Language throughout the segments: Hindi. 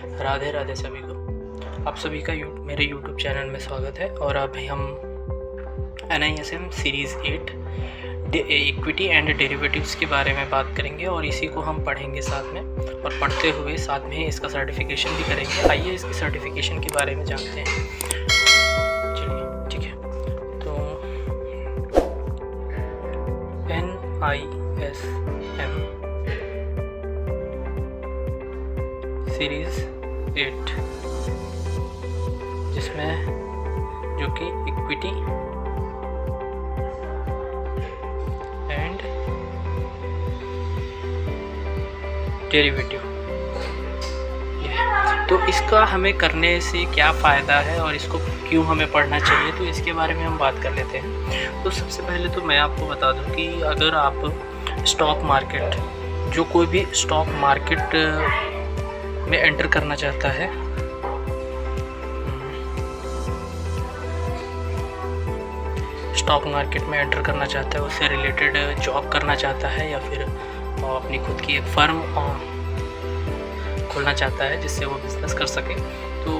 राधे राधे सभी को। आप सभी का मेरे YouTube चैनल में स्वागत है। और अभी हम NISM series 8 equity and derivatives के बारे में बात करेंगे और इसी को हम पढ़ेंगे साथ में, और पढ़ते हुए साथ में इसका सर्टिफिकेशन भी करेंगे। आइए इसकी सर्टिफिकेशन के बारे में जानते हैं। चलिए ठीक है, तो NISM सीरीज़ 8 जिसमें जो कि इक्विटी एंड डेरिवेटिव, तो इसका हमें करने से क्या फ़ायदा है और इसको क्यों हमें पढ़ना चाहिए, तो इसके बारे में हम बात कर लेते हैं। तो सबसे पहले तो मैं आपको बता दूं कि अगर आप स्टॉक मार्केट, जो कोई भी स्टॉक मार्केट में एंटर करना चाहता है, स्टॉक मार्केट में एंटर करना चाहता है, उससे रिलेटेड जॉब करना चाहता है या फिर अपनी खुद की एक फर्म खोलना चाहता है जिससे वो बिज़नेस कर सके, तो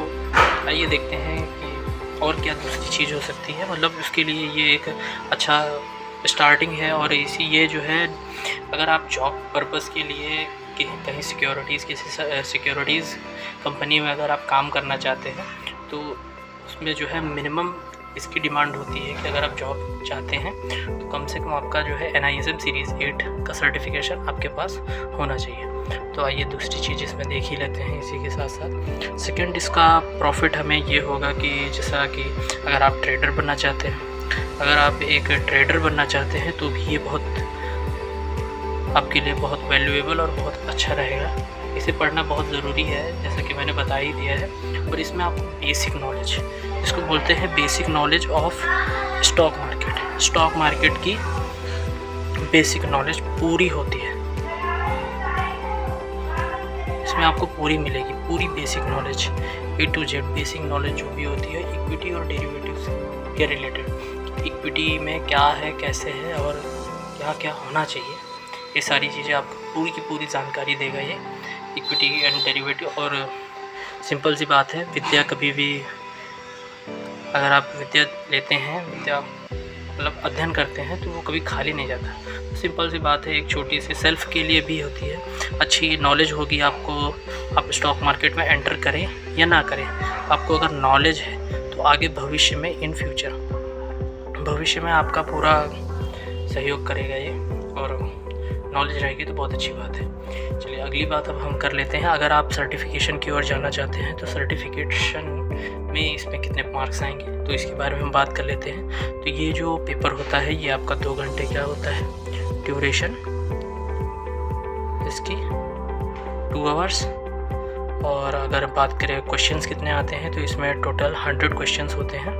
आइए देखते हैं कि और क्या दूसरी चीज़ हो सकती है। मतलब उसके लिए ये एक अच्छा स्टार्टिंग है। और इसी ये जो है, अगर आप जॉब पर्पस के लिए कहीं सिक्योरिटीज़ कंपनी में अगर आप काम करना चाहते हैं, तो उसमें जो है मिनिमम इसकी डिमांड होती है कि अगर आप जॉब चाहते हैं तो कम से कम आपका जो है NISM सीरीज़ 8 का सर्टिफिकेशन आपके पास होना चाहिए। तो आइए दूसरी चीज़ इसमें देख ही लेते हैं इसी के साथ साथ। सेकंड, इसका प्रॉफिट हमें ये होगा कि जैसा कि अगर आप ट्रेडर बनना चाहते हैं, अगर आप एक ट्रेडर बनना चाहते हैं तो भी ये बहुत आपके लिए बहुत वैल्यूएबल और बहुत अच्छा रहेगा। इसे पढ़ना बहुत ज़रूरी है, जैसा कि मैंने बता ही दिया है। और इसमें आपको बेसिक नॉलेज, जिसको बोलते हैं basic knowledge of stock market, stock market की बेसिक नॉलेज पूरी होती है। इसमें आपको पूरी मिलेगी, पूरी basic knowledge A to Z basic knowledge जो भी होती है इक्विटी और डेरिवेटिव्स के रिलेटेड। इक्विटी में क्या है, कैसे है और क्या क्या होना चाहिए, ये सारी चीज़ें आपको पूरी की पूरी जानकारी देगा ये इक्विटी एंड डेरिवेटिव। और सिंपल सी बात है, विद्या कभी भी, अगर आप विद्या लेते हैं, विद्या मतलब अध्ययन करते हैं, तो वो कभी खाली नहीं जाता। सिंपल सी बात है, एक छोटी सी सेल्फ के लिए भी होती है, अच्छी नॉलेज होगी आपको, आप स्टॉक मार्केट में एंटर करें या ना करें, आपको अगर नॉलेज है तो आगे भविष्य में, इन फ्यूचर भविष्य में आपका पूरा सहयोग करेगा ये। और नॉलेज रहेगी तो बहुत अच्छी बात है। चलिए अगली बात अब हम कर लेते हैं। अगर आप सर्टिफिकेशन की ओर जाना चाहते हैं तो सर्टिफिकेशन में इसमें कितने मार्क्स आएंगे, तो इसके बारे में हम बात कर लेते हैं। तो ये जो पेपर होता है ये आपका 2 घंटे का होता है, ड्यूरेशन इसकी 2 आवर्स। और अगर बात करें क्वेश्चंस कितने आते हैं, तो इसमें टोटल 100 क्वेश्चंस होते हैं।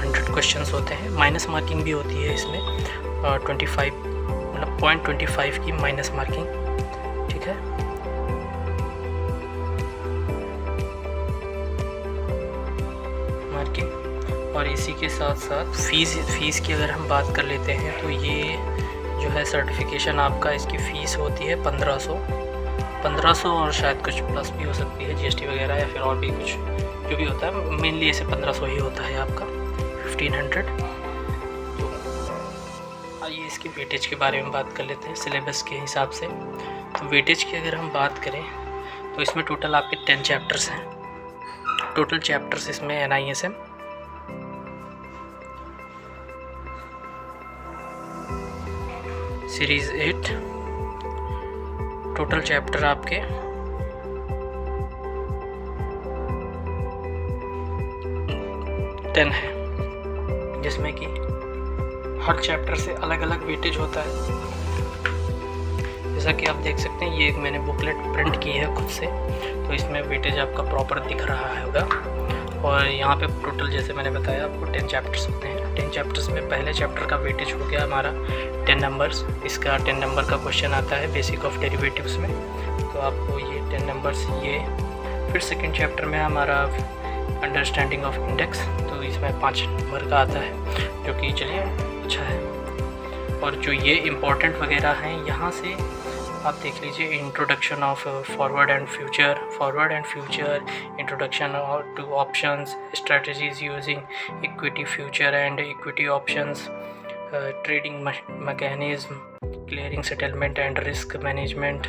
100 क्वेश्चंस होते हैं। माइनस मार्किंग भी होती है इसमें, 25 मतलब 0.25 की माइनस मार्किंग, ठीक है। मार्किंग। और इसी के साथ साथ फ़ीस की अगर हम बात कर लेते हैं, तो ये जो है सर्टिफिकेशन आपका, इसकी फ़ीस होती है 1500 और शायद कुछ प्लस भी हो सकती है, GST वगैरह या फिर और भी कुछ जो भी होता है। मेनली इसे 1500 ही होता है आपका, 1500। तो आइए इसकी वेटेज के बारे में बात कर लेते हैं सिलेबस के हिसाब से। तो वेटेज की अगर हम बात करें तो इसमें टोटल आपके 10 चैप्टर्स हैं। टोटल चैप्टर्स इसमें NISM सीरीज़ 8 टोटल चैप्टर आपके 10 है, जिसमें कि हर चैप्टर से अलग अलग वेटेज होता है। जैसा कि आप देख सकते हैं, ये एक मैंने बुकलेट प्रिंट की है खुद से, तो इसमें वेटेज आपका प्रॉपर दिख रहा होगा। और यहाँ पे टोटल, जैसे मैंने बताया आपको, 10 चैप्टर्स होते हैं। 10 चैप्टर्स में पहले चैप्टर का वेटेज हो गया हमारा 10 नंबर्स। इसका 10 नंबर का क्वेश्चन आता है बेसिक ऑफ डेरिवेटिव्स में, तो आपको ये 10 नंबर्स ये। फिर सेकंड चैप्टर में हमारा अंडरस्टैंडिंग ऑफ इंडेक्स, तो इसमें 5 नंबर का आता है, जो कि चलिए अच्छा है। और जो ये इम्पोर्टेंट वगैरह हैं, यहाँ से आप देख लीजिए, introduction of forward and future, introduction to options, strategies using equity future and equity options, trading mechanism, clearing settlement and risk management,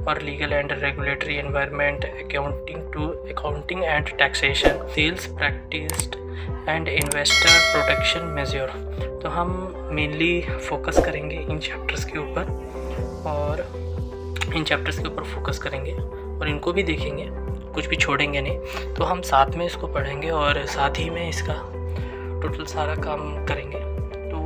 और legal and regulatory environment, accounting and taxation, sales practice and investor protection measure. तो हम मेनली फोकस करेंगे इन चैप्टर्स के ऊपर, और इन चैप्टर्स के ऊपर फोकस करेंगे और इनको भी देखेंगे, कुछ भी छोड़ेंगे नहीं। तो हम साथ में इसको पढ़ेंगे और साथ ही में इसका टोटल सारा काम करेंगे। तो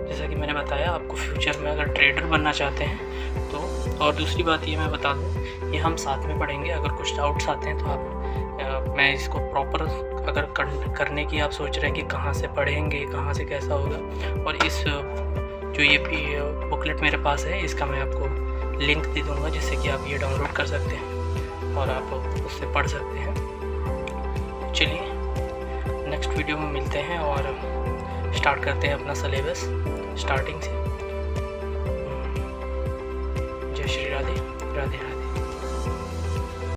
जैसा कि मैंने बताया, आपको फ्यूचर में अगर ट्रेडर बनना चाहते हैं तो, और दूसरी बात ये मैं बता दूँ, ये हम साथ में पढ़ेंगे। अगर कुछ डाउट्स आते हैं तो आप मैं इसको प्रॉपर अगर करने की आप सोच रहे हैं कि कहाँ से पढ़ेंगे, कहाँ से कैसा होगा, और इस जो ये बुकलेट मेरे पास है, इसका मैं आपको लिंक दे दूँगा, जिससे कि आप ये डाउनलोड कर सकते हैं और आप उससे पढ़ सकते हैं। चलिए नेक्स्ट वीडियो में मिलते हैं और स्टार्ट करते हैं अपना सिलेबस स्टार्टिंग से।